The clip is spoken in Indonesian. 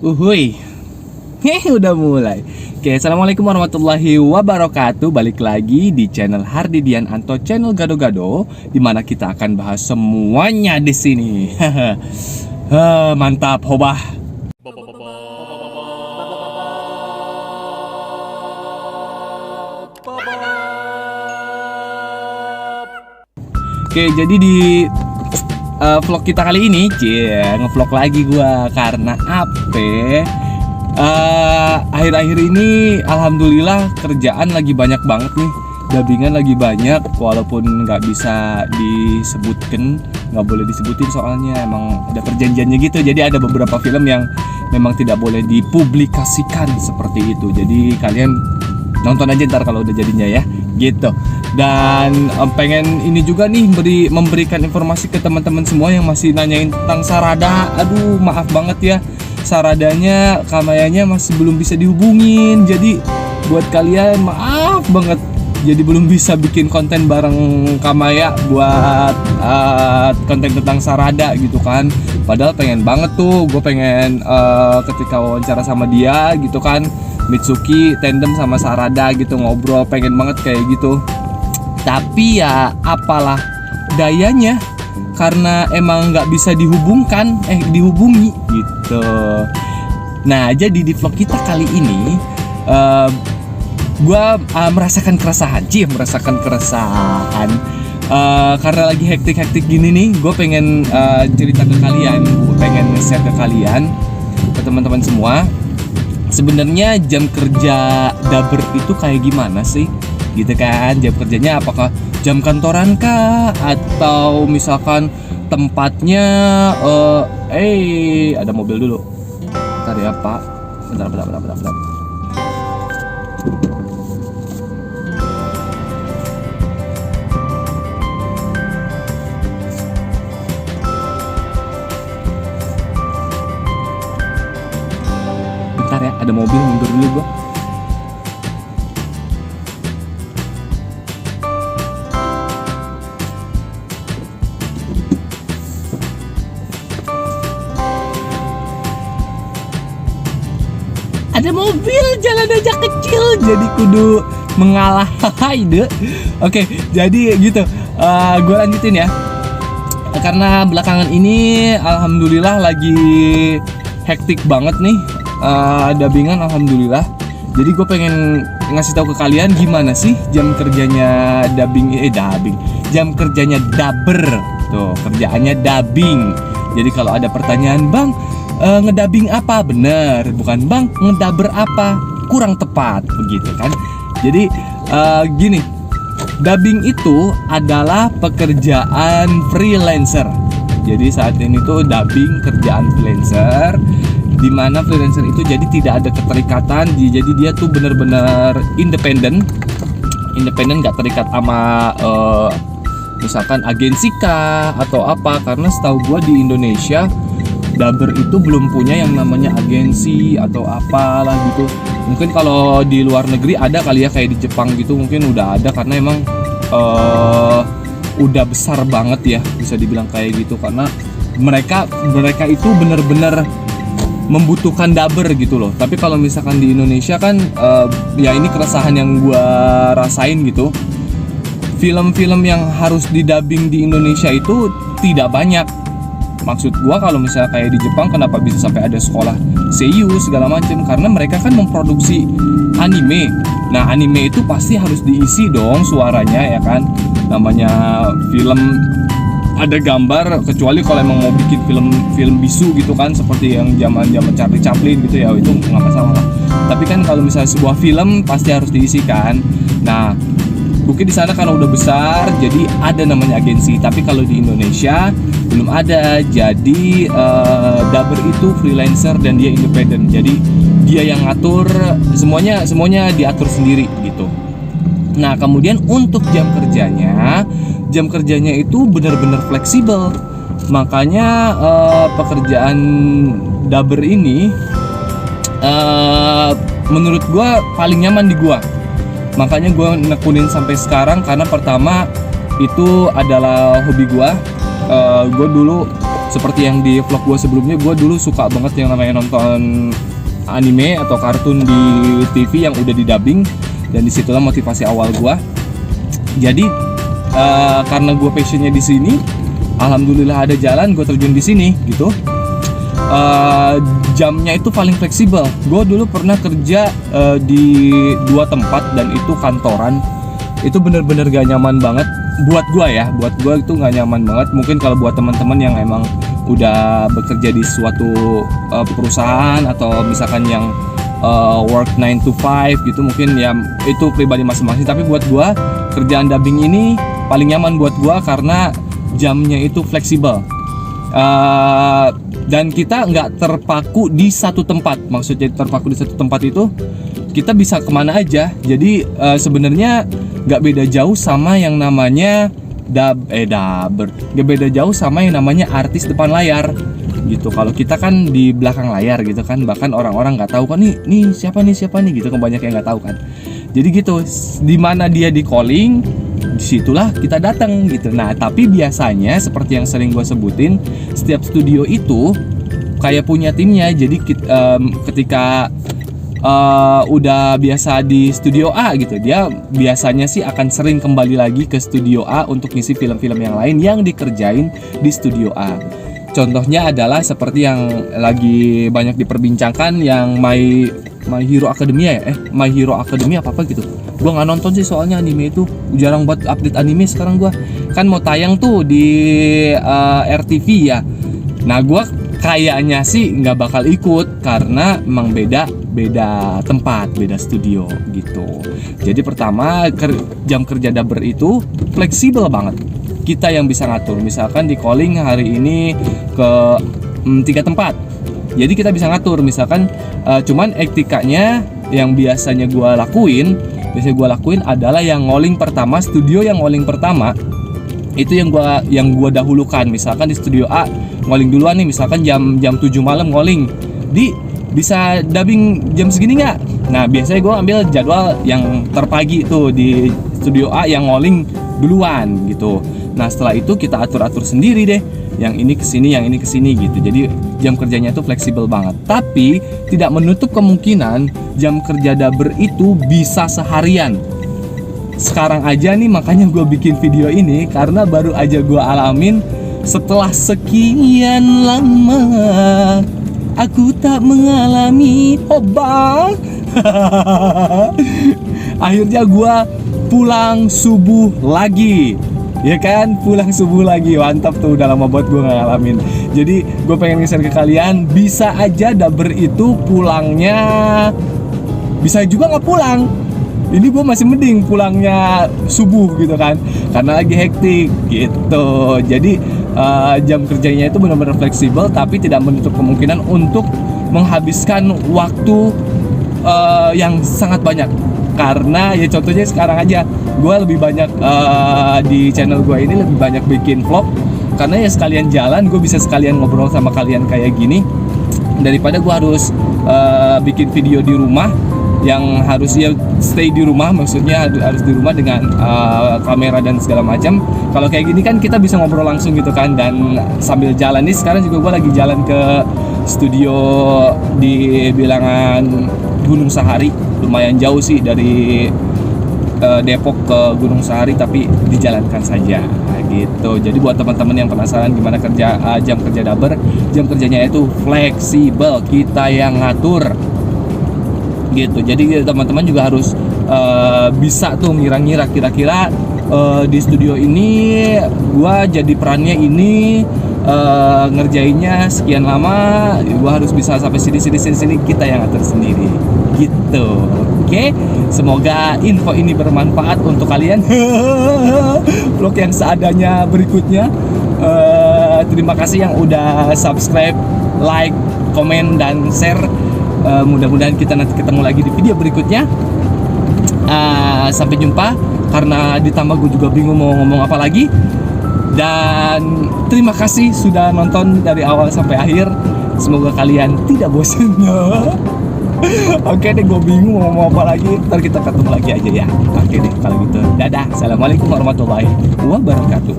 Uhuy. Udah mulai. Oke, assalamualaikum warahmatullahi wabarakatuh. Balik lagi di channel Hardidian Anto, channel Gado-Gado, dimana kita akan bahas semuanya di sini. Mantap, hobah. Oke, jadi di vlog kita kali ini, ngevlog lagi gua karena apa? Akhir-akhir ini alhamdulillah kerjaan lagi banyak banget nih, dubbingan lagi banyak, walaupun nggak bisa disebutkan, nggak boleh disebutin soalnya emang ada perjanjiannya gitu. Jadi ada beberapa film yang memang tidak boleh dipublikasikan seperti itu. Jadi kalian nonton aja ntar kalau udah jadinya ya, gitu. Dan pengen ini juga nih memberikan informasi ke teman-teman semua yang masih nanyain tentang Sarada. Aduh, maaf banget ya, Saradanya Kamayanya masih belum bisa dihubungin. Jadi buat kalian maaf banget, jadi belum bisa bikin konten bareng Kamaya buat konten tentang Sarada gitu kan. Padahal pengen banget tuh, gue pengen ketika wawancara sama dia gitu kan, Mitsuki tandem sama Sarada gitu, ngobrol, pengen banget kayak gitu. Tapi ya apalah dayanya, karena emang nggak bisa dihubungi gitu. Nah, jadi di vlog kita kali ini gue merasakan keresahan karena lagi hektik gini nih. Gue pengen cerita ke kalian, gue pengen nge-share ke kalian, ke teman-teman semua, sebenarnya jam kerja dubber itu kayak gimana sih gitu kan. Jam kerjanya apakah jam kantoran kah, atau misalkan tempatnya ada mobil dulu. Bentar ya Pak, bentar. Bentar ya, ada mobil, mundur dulu gua. Ada mobil, jalan aja kecil, jadi kudu mengalah. Ide. Oke, jadi gitu. Gue lanjutin ya. Karena belakangan ini alhamdulillah lagi hektik banget nih, dubbingan alhamdulillah. Jadi gue pengen ngasih tahu ke kalian gimana sih jam kerjanya jam kerjanya dubber. Tuh, kerjaannya dubbing. Jadi kalau ada pertanyaan, "Bang, ngedubbing apa?" Bener, bukan "Bang, ngedubber apa?" Kurang tepat begitu kan. Jadi gini, dubbing itu adalah pekerjaan freelancer. Jadi saat ini tuh dubbing kerjaan freelancer, di mana freelancer itu jadi tidak ada keterikatan. Jadi dia tuh bener-bener independen, nggak terikat sama misalkan agensi kah atau apa. Karena setahu gua di Indonesia dubber itu belum punya yang namanya agensi atau apalah gitu. Mungkin kalau di luar negeri ada kali ya, kayak di Jepang gitu mungkin udah ada, karena emang udah besar banget ya, bisa dibilang kayak gitu. Karena mereka itu bener-bener membutuhkan dubber gitu loh. Tapi kalau misalkan di Indonesia kan ya ini keresahan yang gua rasain gitu. Film-film yang harus didubbing di Indonesia itu tidak banyak. Maksud gua kalau misalnya kayak di Jepang, kenapa bisa sampai ada sekolah seiyu segala macam? Karena mereka kan memproduksi anime. Nah, anime itu pasti harus diisi dong suaranya ya kan. Namanya film ada gambar, kecuali kalau emang mau bikin film bisu gitu kan, seperti yang zaman Charlie Chaplin gitu ya, itu nggak masalah lah. Tapi kan kalau misalnya sebuah film pasti harus diisikan. Nah, mungkin di sana karena udah besar, jadi ada namanya agensi. Tapi kalau di Indonesia belum ada. Jadi dubber itu freelancer dan dia independen. Jadi dia yang ngatur semuanya diatur sendiri gitu. Nah, kemudian untuk jam kerjanya itu benar-benar fleksibel. Makanya pekerjaan dubber ini menurut gua paling nyaman di gua. Makanya gua nekunin sampai sekarang, karena pertama itu adalah hobi gua. Gue dulu Seperti yang di vlog gue sebelumnya, gue dulu suka banget yang namanya nonton anime atau kartun di TV yang udah didubbing, dan disitulah motivasi awal gue. Jadi karena gue passionnya di sini, alhamdulillah ada jalan gue terjun di sini gitu. Jamnya itu paling fleksibel. Gue dulu pernah kerja di 2 tempat dan itu kantoran. Itu bener-bener gak nyaman banget buat gue ya. Buat gue itu gak nyaman banget. Mungkin kalau buat teman-teman yang emang udah bekerja di suatu perusahaan atau misalkan yang work 9 to 5 gitu, mungkin ya itu pribadi masing-masing. Tapi buat gue, kerjaan dubbing ini paling nyaman buat gue karena jamnya itu fleksibel. Dan kita nggak terpaku di satu tempat. Maksudnya terpaku di satu tempat itu kita bisa kemana aja. Jadi sebenarnya nggak beda jauh sama yang namanya dubber. Nggak beda jauh sama yang namanya artis depan layar gitu. Kalau kita kan di belakang layar gitu kan, bahkan orang-orang nggak tahu kan nih siapa nih gitu, kebanyakan yang nggak tahu kan. Jadi gitu, di mana dia di calling, disitulah kita datang gitu. Nah, tapi biasanya seperti yang sering gue sebutin, setiap studio itu kayak punya timnya. Jadi ketika udah biasa di studio A gitu, dia biasanya sih akan sering kembali lagi ke studio A untuk ngisi film-film yang lain yang dikerjain di studio A. Contohnya adalah seperti yang lagi banyak diperbincangkan yang My Hero Academia ya, My Hero Academia apa gitu. Gua nggak nonton sih soalnya anime itu, jarang buat update anime sekarang gua. Kan mau tayang tuh di RTV ya. Nah gua kayaknya sih nggak bakal ikut karena emang beda tempat, beda studio gitu. Jadi pertama jam kerja dubber itu fleksibel banget. Kita yang bisa ngatur. Misalkan di calling hari ini ke 3 tempat. Jadi kita bisa ngatur, misalkan cuman etikanya yang biasanya gue lakuin adalah yang calling pertama, studio yang calling pertama itu yang gua dahulukan. Misalkan di studio A calling duluan nih, misalkan jam 7 malam calling, bisa dubbing jam segini nggak? Nah biasanya gue ambil jadwal yang terpagi tuh di studio A yang calling duluan gitu. Nah setelah itu kita atur sendiri deh, yang ini kesini, yang ini kesini gitu. Jadi jam kerjanya itu fleksibel banget. Tapi tidak menutup kemungkinan jam kerja dubber itu bisa seharian. Sekarang aja nih makanya gue bikin video ini, karena baru aja gue alamin setelah sekian lama aku tak mengalami obat. Akhirnya gue pulang subuh lagi. Ya kan, pulang subuh lagi, mantap tuh, udah lama banget gue gak ngalamin. Jadi gue pengen nge-share ke kalian, bisa aja dubber itu pulangnya, bisa juga gak pulang. Ini gue masih mending pulangnya subuh gitu kan, karena lagi hektik gitu. Jadi jam kerjanya itu benar-benar fleksibel, tapi tidak menutup kemungkinan untuk menghabiskan waktu yang sangat banyak. Karena ya contohnya sekarang aja gue lebih banyak di channel gue ini lebih banyak bikin vlog, karena ya sekalian jalan, gue bisa sekalian ngobrol sama kalian kayak gini, daripada gue harus bikin video di rumah yang harus ya stay di rumah, maksudnya harus di rumah dengan kamera dan segala macam. Kalau kayak gini kan kita bisa ngobrol langsung gitu kan, dan sambil jalan nih, sekarang juga gue lagi jalan ke studio di bilangan Gunung Sahari, lumayan jauh sih dari Depok ke Gunung Sahari, tapi dijalankan saja gitu. Jadi buat teman-teman yang penasaran gimana jam kerja dubber, jam kerjanya itu fleksibel, kita yang ngatur gitu. Jadi teman-teman juga harus bisa tuh ngira-ngira kira-kira di studio ini gua jadi perannya ini, ngerjainnya sekian lama, gua harus bisa sampai sini, kita yang atur sendiri gitu. Oke, semoga info ini bermanfaat untuk kalian. Vlog yang seadanya berikutnya. Terima kasih yang udah subscribe, like, komen, dan share. Mudah-mudahan kita nanti ketemu lagi di video berikutnya. Sampai jumpa, karena ditambah gue juga bingung mau ngomong apa lagi. Dan terima kasih sudah nonton dari awal sampai akhir. Semoga kalian tidak bosan. Oke deh, gue bingung mau ngomong apa lagi. Ntar kita ketemu lagi aja ya. Oke deh, kalau gitu dadah. Assalamualaikum warahmatullahi wabarakatuh.